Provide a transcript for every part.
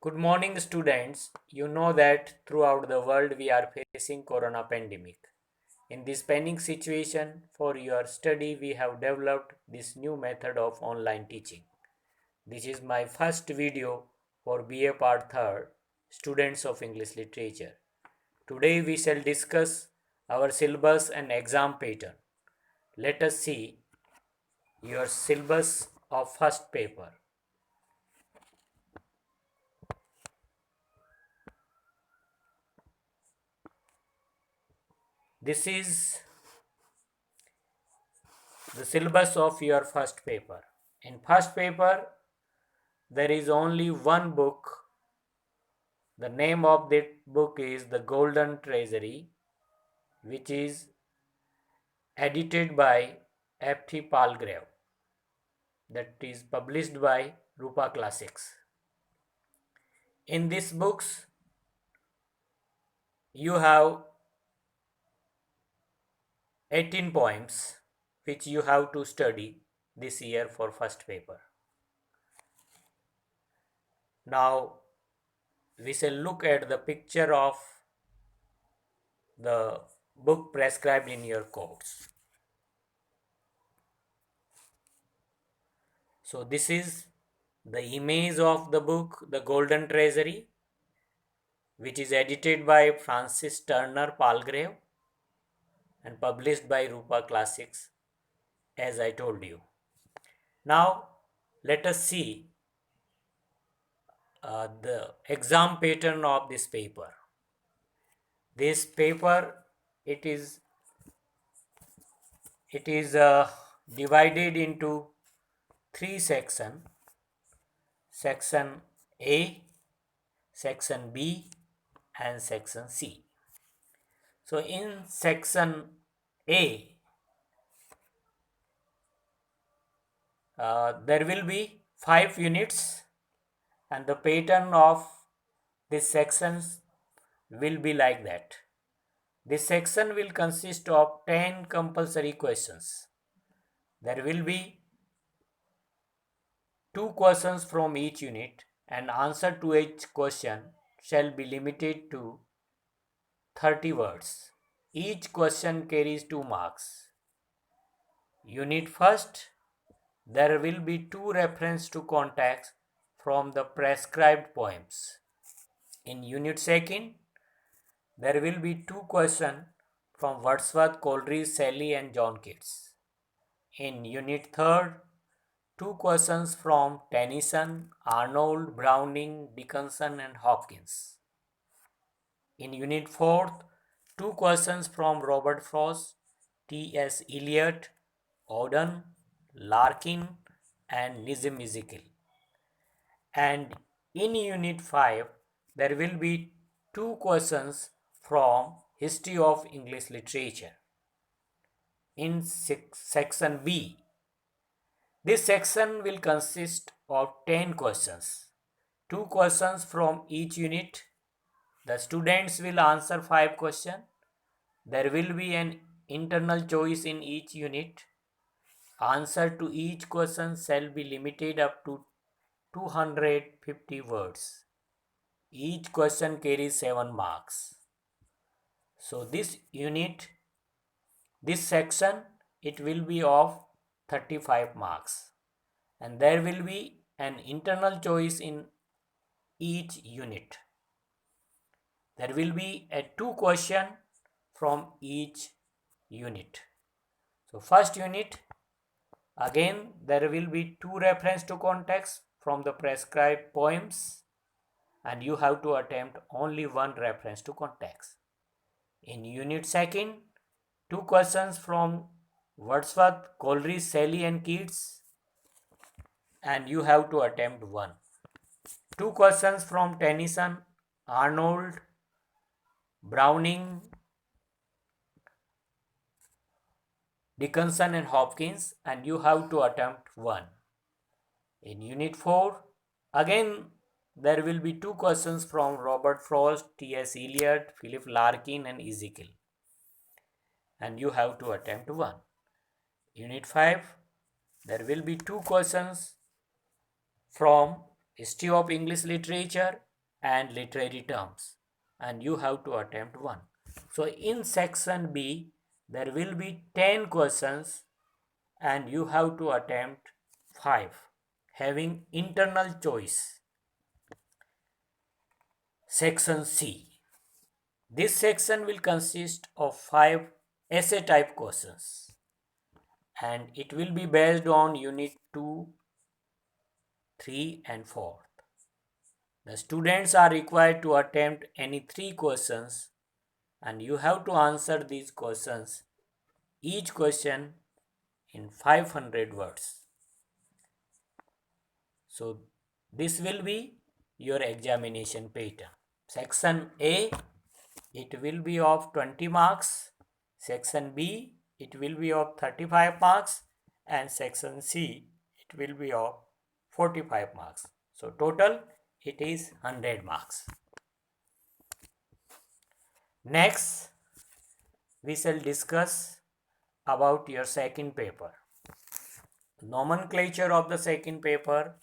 Good morning, students. You know that throughout the world we are facing corona pandemic. In this panic situation, for your study, we have developed this new method of online teaching. This is my first video for BA Part 3rd, Students of English Literature. Today we shall discuss our syllabus and exam pattern. Let us see your syllabus of first paper. This is the syllabus of your first paper. In first paper, there is only one book. The name of that book is The Golden Treasury, which is edited by F.T. Palgrave. That is published by Rupa Classics. In these books, you have 18 poems which you have to study this year for first paper. Now, we shall look at the picture of the book prescribed in your course. So this is the image of the book The Golden Treasury, which is edited by Francis Turner Palgrave and published by Rupa Classics, as I told you. Now let us see the exam pattern of this paper. This paper, it is divided into three sections: section A, section B, and section C. So in section A, there will be 5 units, and the pattern of these sections will be like that. This section will consist of 10 compulsory questions. There will be 2 questions from each unit, and answer to each question shall be limited to 30 words. Each question carries 2 marks. Unit first, there will be 2 reference to contacts from the prescribed poems. In unit second, there will be 2 questions from Wordsworth, Coleridge, Shelley and John Keats. In unit third, 2 questions from Tennyson, Arnold, Browning, Dickinson and Hopkins. In unit fourth, 2 questions from Robert Frost, T.S. Eliot, Auden, Larkin and Nizam Ezekiel. And in unit 5, there will be 2 questions from History of English Literature. In section B, this section will consist of 10 questions, 2 questions from each unit. The students will answer 5 questions. There will be an internal choice in each unit. Answer to each question shall be limited up to 250 words. Each question carries 7 marks. So this unit, this section, it will be of 35 marks. And there will be an internal choice in each unit. There will be a 2 question from each unit. So first unit, again there will be 2 reference to context from the prescribed poems, and you have to attempt only 1 reference to context. In unit second, 2 questions from Wordsworth, Coleridge, Shelley and Keats, and you have to attempt 1. 2 questions from Tennyson, Arnold, Browning, Dickinson and Hopkins, and you have to attempt 1. In unit 4, again there will be 2 questions from Robert Frost, T.S. Eliot, Philip Larkin and Ezekiel, and you have to attempt 1. Unit 5, there will be 2 questions from History of English Literature, and literary terms, and you have to attempt one. So in section B, there will be 10 questions and you have to attempt 5, having internal choice. Section C. This section will consist of 5 essay type questions and it will be based on unit 2, 3 and 4. The students are required to attempt any 3 questions and you have to answer these questions, each question in 500 words. So this will be your examination pattern. Section A, it will be of 20 marks. Section B, it will be of 35 marks. And section C, it will be of 45 marks. So total, it is 100 marks. Next, we shall discuss about your second paper. Nomenclature of the second paper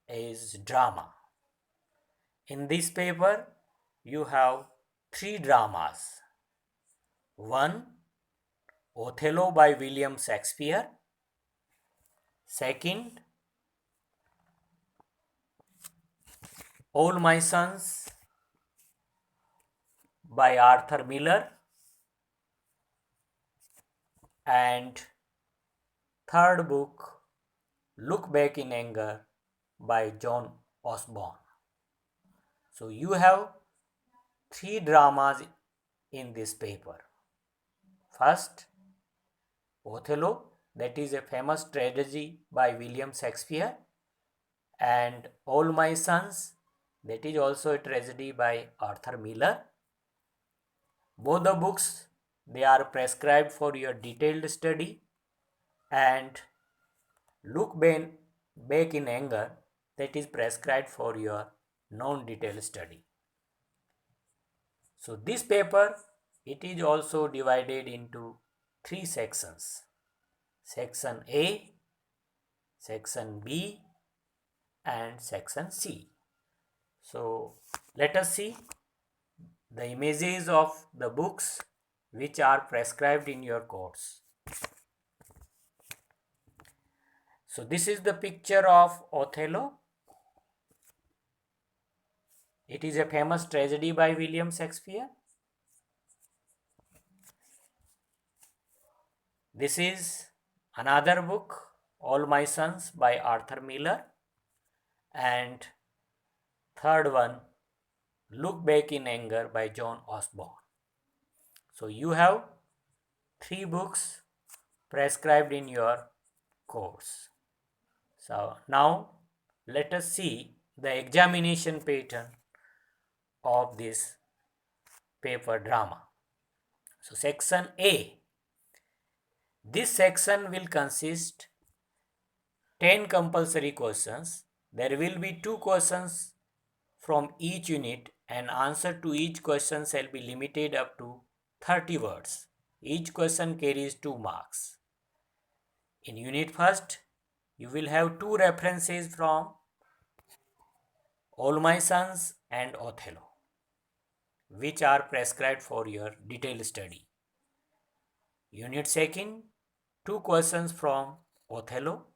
is drama. In this paper, you have 3 dramas. One, Othello by William Shakespeare. Second, All My Sons by Arthur Miller. And third book, Look Back in Anger by John Osborne. So you have 3 dramas in this paper. First, Othello, that is a famous tragedy by William Shakespeare, and All My Sons, that is also a tragedy by Arthur Miller. Both the books, they are prescribed for your detailed study, and Look Back in Anger, that is prescribed for your non-detailed study. So this paper, it is also divided into 3 sections. Section A, Section B and Section C. So let us see the images of the books which are prescribed in your course. So this is the picture of Othello. It is a famous tragedy by William Shakespeare. This is another book, All My Sons by Arthur Miller. And third one, Look Back in Anger by John Osborne. So you have 3 books prescribed in your course. So now let us see the examination pattern of this paper drama. So section A. This section will consist 10 compulsory questions. There will be 2 questions from each unit and answer to each question shall be limited up to 30 words. Each question carries 2 marks. In unit first, you will have 2 references from All My Sons and Othello, which are prescribed for your detailed study. Unit second, 2 questions from Othello.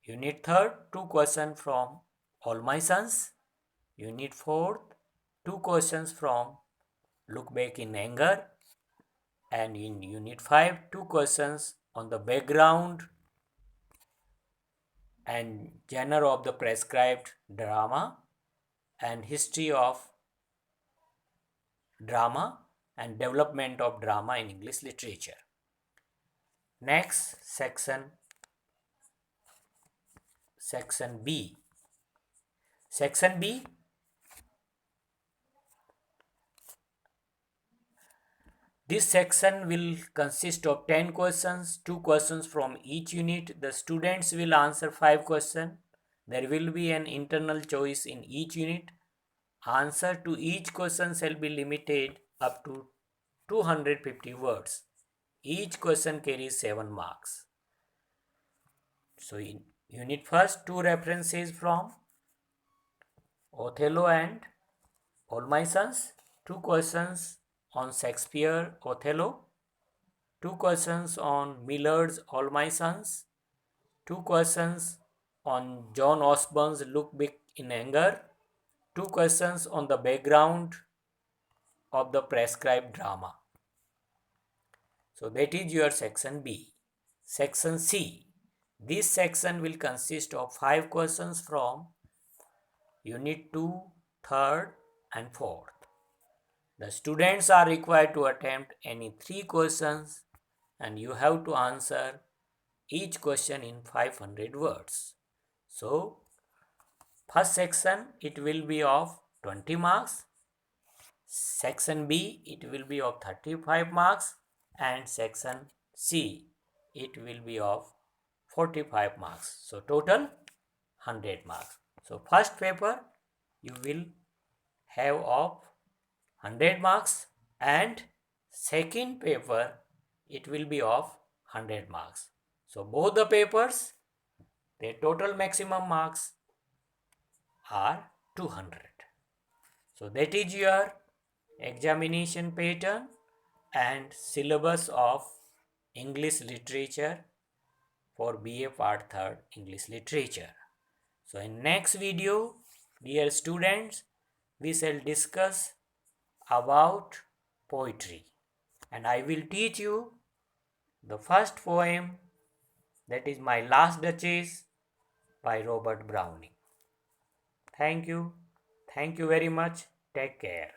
Unit third, 2 questions from All My Sons. Unit fourth, 2 questions from Look Back in Anger. And in Unit 5, 2 questions on the background and genre of the prescribed drama and history of drama and development of drama in English literature. Next section B. Section B, this section will consist of 10 questions, 2 questions from each unit. The students will answer 5 questions. There will be an internal choice in each unit. Answer to each question shall be limited up to 250 words. Each question carries 7 marks. So in unit first, 2 references from Othello and All My Sons. 2 questions on Shakespeare Othello. 2 questions on Miller's All My Sons. 2 questions on John Osborne's Look Back in Anger. 2 questions on the background of the prescribed drama. So that is your section B. Section C. This section will consist of 5 questions from Unit 2, 3rd and 4th. The students are required to attempt any 3 questions and you have to answer each question in 500 words. So, first section it will be of 20 marks, section B it will be of 35 marks and section C it will be of 45 marks. So, total 100 marks. So, first paper you will have of 100 marks and second paper it will be of 100 marks. So both the papers their total maximum marks are 200. So that is your examination pattern and syllabus of English literature for BA Part 3rd English literature. So in next video, dear students, we shall discuss about poetry and I will teach you the first poem, that is My Last Duchess by Robert Browning. Thank you. Thank you very much. Take care.